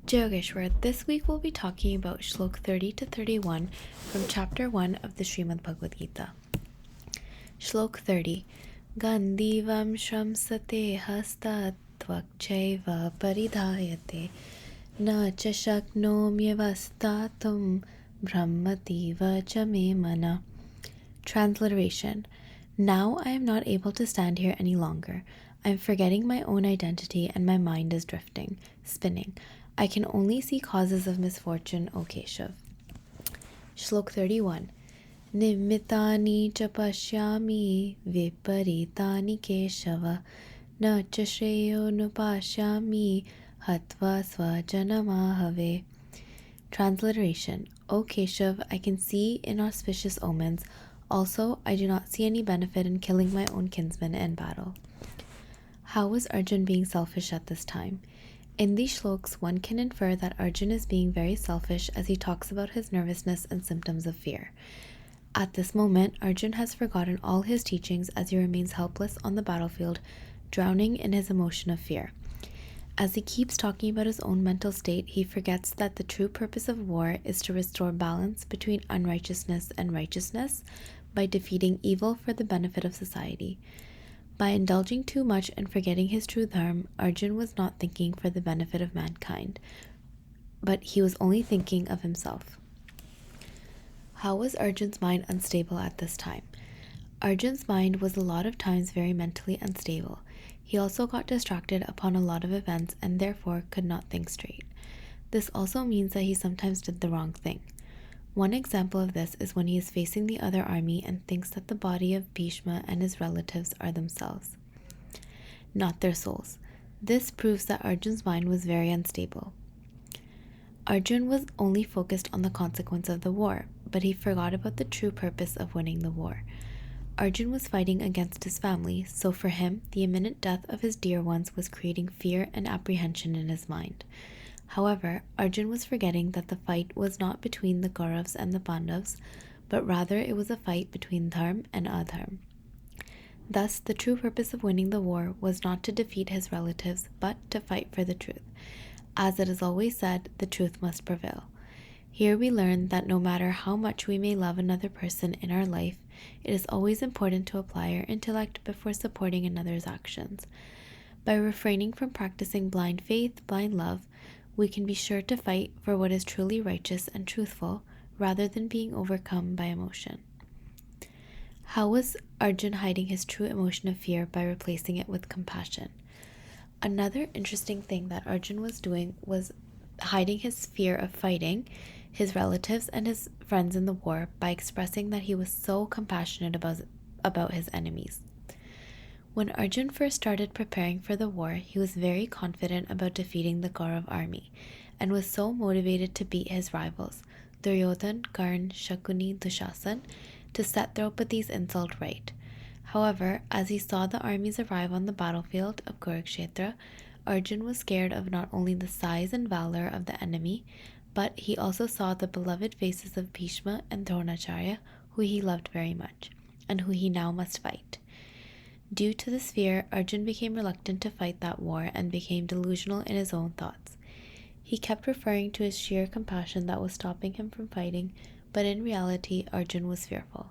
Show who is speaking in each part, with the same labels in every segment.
Speaker 1: Yogeshwar, this week we'll be talking about Shlok 30 to 31 from chapter 1 of the Srimad Bhagavad Gita. Shlok 30. Gandivam shramsate hastat tvakchaiva paridhayate na cha shaknomyavastatum brahmativa cha me mana. Transliteration. Now I am not able to stand here any longer. I am forgetting my own identity and my mind is drifting, spinning. I can only see causes of misfortune, O Keshav. Shlok 31. Nimitani cha pashyami viparitani Keshava na cha shreyo nupashyami hatva svajanamahave. Transliteration. O Keshav, I can see inauspicious omens. Also, I do not see any benefit in killing my own kinsman in battle. How was Arjuna being selfish at this time? In these shloks, one can infer that Arjuna is being very selfish as he talks about his nervousness and symptoms of fear. At this moment, Arjuna has forgotten all his teachings as he remains helpless on the battlefield, drowning in his emotion of fear. As he keeps talking about his own mental state, he forgets that the true purpose of war is to restore balance between unrighteousness and righteousness by defeating evil for the benefit of society. By indulging too much and forgetting his true dharma, Arjuna was not thinking for the benefit of mankind, but he was only thinking of himself. How was Arjuna's mind unstable at this time? Arjuna's mind was a lot of times very mentally unstable. He also got distracted upon a lot of events and therefore could not think straight. This also means that he sometimes did the wrong thing. One example of this is when he is facing the other army and thinks that the body of Bhishma and his relatives are themselves, not their souls. This proves that Arjuna's mind was very unstable. Arjuna was only focused on the consequence of the war, but he forgot about the true purpose of winning the war. Arjuna was fighting against his family, so for him, the imminent death of his dear ones was creating fear and apprehension in his mind. However, Arjuna was forgetting that the fight was not between the Kauravas and the Pandavas, but rather it was a fight between dharma and adharma. Thus, the true purpose of winning the war was not to defeat his relatives, but to fight for the truth. As it is always said, the truth must prevail. Here we learn that no matter how much we may love another person in our life, it is always important to apply our intellect before supporting another's actions. By refraining from practicing blind faith, blind love, we can be sure to fight for what is truly righteous and truthful, rather than being overcome by emotion. How was Arjuna hiding his true emotion of fear by replacing it with compassion? Another interesting thing that Arjuna was doing was hiding his fear of fighting his relatives and his friends in the war by expressing that he was so compassionate about his enemies. When Arjuna first started preparing for the war, he was very confident about defeating the Kaurav army, and was so motivated to beat his rivals, Duryodhan, Karna, Shakuni, Dushasan, to set Draupadi's insult right. However, as he saw the armies arrive on the battlefield of Kurukshetra, Arjuna was scared of not only the size and valor of the enemy, but he also saw the beloved faces of Bhishma and Dronacharya, who he loved very much, and who he now must fight. Due to this fear, Arjuna became reluctant to fight that war and became delusional in his own thoughts. He kept referring to his sheer compassion that was stopping him from fighting, but in reality, Arjuna was fearful.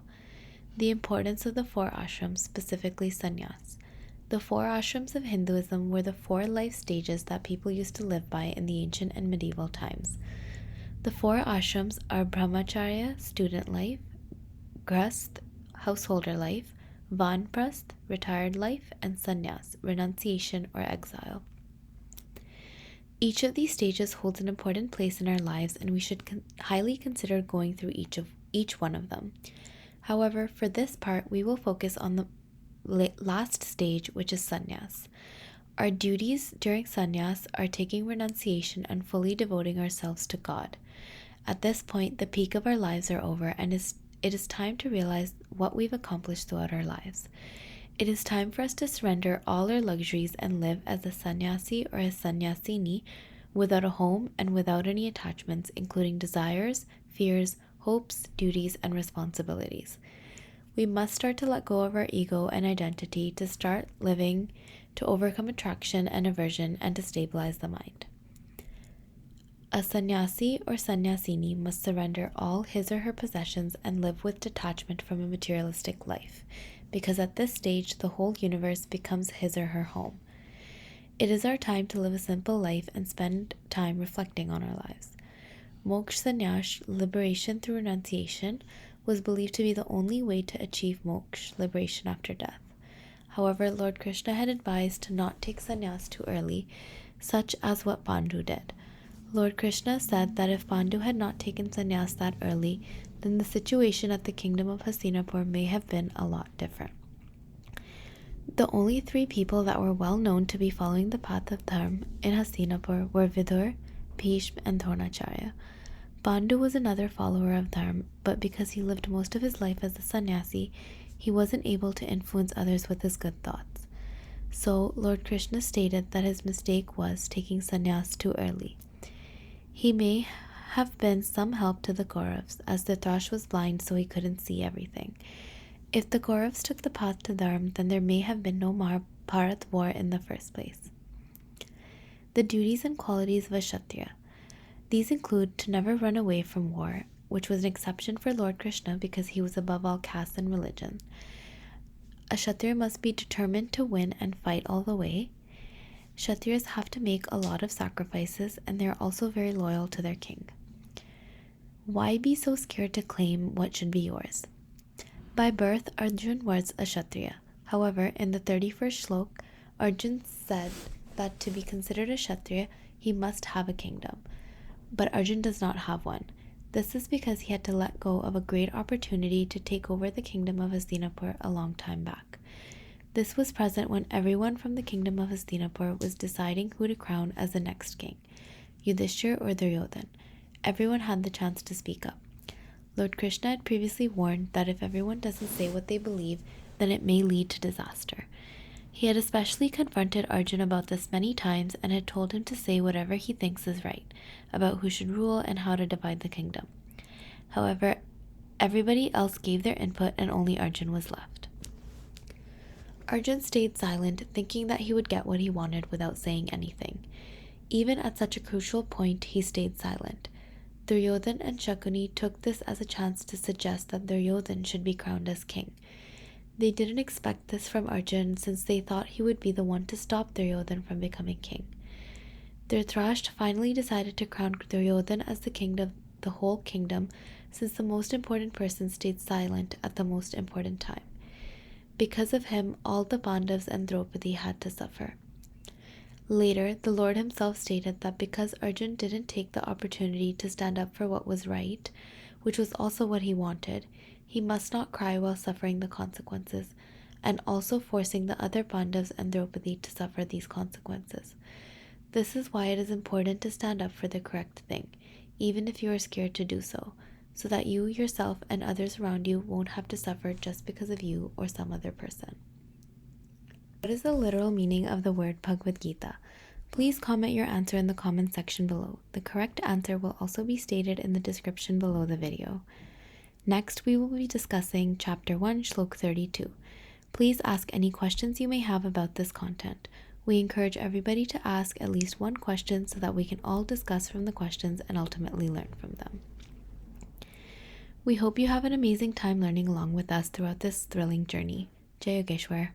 Speaker 1: The importance of the 4 ashrams, specifically sannyas. The 4 ashrams of Hinduism were the 4 life stages that people used to live by in the ancient and medieval times. The 4 ashrams are brahmacharya, student life; grahasth, householder life; vanprasth, retired life; and sannyas, renunciation or exile. Each of these stages holds an important place in our lives, and we should highly consider going through each one of them. However, for this part, we will focus on the last stage, which is sannyas. Our duties during sannyas are taking renunciation and fully devoting ourselves to God. At this point, the peak of our lives are over, and it is time to realize what we've accomplished throughout our lives. It is time for us to surrender all our luxuries and live as a sannyasi or a sannyasini without a home and without any attachments, including desires, fears, hopes, duties, and responsibilities. We must start to let go of our ego and identity to start living, to overcome attraction and aversion, and to stabilize the mind. A sannyasi or sannyasini must surrender all his or her possessions and live with detachment from a materialistic life, because at this stage the whole universe becomes his or her home. It is our time to live a simple life and spend time reflecting on our lives. Moksha sannyas, liberation through renunciation, was believed to be the only way to achieve moksha, liberation after death. However, Lord Krishna had advised to not take sannyas too early, such as what Pandu did. Lord Krishna said that if Pandu had not taken sannyas that early, then the situation at the kingdom of Hastinapur may have been a lot different. The only 3 people that were well known to be following the path of dharma in Hastinapur were Vidur, Bhishma, and Dronacharya. Pandu was another follower of dharma, but because he lived most of his life as a sannyasi, he wasn't able to influence others with his good thoughts. So, Lord Krishna stated that his mistake was taking sannyas too early. He may have been some help to the Kauravas, as Dhritarashtra was blind so he couldn't see everything. If the Kauravas took the path to dharma, then there may have been no Mahabharata war in the first place. The duties and qualities of a Kshatriya. These include to never run away from war, which was an exception for Lord Krishna because he was above all castes and religion. A Kshatriya must be determined to win and fight all the way. Kshatriyas have to make a lot of sacrifices, and they are also very loyal to their king. Why be so scared to claim what should be yours? By birth, Arjuna was a Kshatriya. However, in the 31st Shloka, Arjuna said that to be considered a Kshatriya, he must have a kingdom. But Arjuna does not have one. This is because he had to let go of a great opportunity to take over the kingdom of Hastinapur a long time back. This was present when everyone from the kingdom of Hastinapur was deciding who to crown as the next king, Yudhishthira or Duryodhana. Everyone had the chance to speak up. Lord Krishna had previously warned that if everyone doesn't say what they believe, then it may lead to disaster. He had especially confronted Arjuna about this many times and had told him to say whatever he thinks is right, about who should rule and how to divide the kingdom. However, everybody else gave their input and only Arjuna was left. Arjuna stayed silent, thinking that he would get what he wanted without saying anything. Even at such a crucial point, he stayed silent. Duryodhana and Shakuni took this as a chance to suggest that Duryodhana should be crowned as king. They didn't expect this from Arjuna since they thought he would be the one to stop Duryodhana from becoming king. Dhritarashtra finally decided to crown Duryodhana as the king of the whole kingdom since the most important person stayed silent at the most important time. Because of him, all the Pandavas and Draupadi had to suffer. Later, the Lord himself stated that because Arjuna didn't take the opportunity to stand up for what was right, which was also what he wanted, he must not cry while suffering the consequences, and also forcing the other Pandavas and Draupadi to suffer these consequences. This is why it is important to stand up for the correct thing, even if you are scared to do so that you yourself and others around you won't have to suffer just because of you or some other person. What is the literal meaning of the word Bhagavad Gita? Please comment your answer in the comment section below. The correct answer will also be stated in the description below the video. Next, we will be discussing Chapter 1, Shloka 32. Please ask any questions you may have about this content. We encourage everybody to ask at least one question so that we can all discuss from the questions and ultimately learn from them. We hope you have an amazing time learning along with us throughout this thrilling journey. Jai Yogeshwar.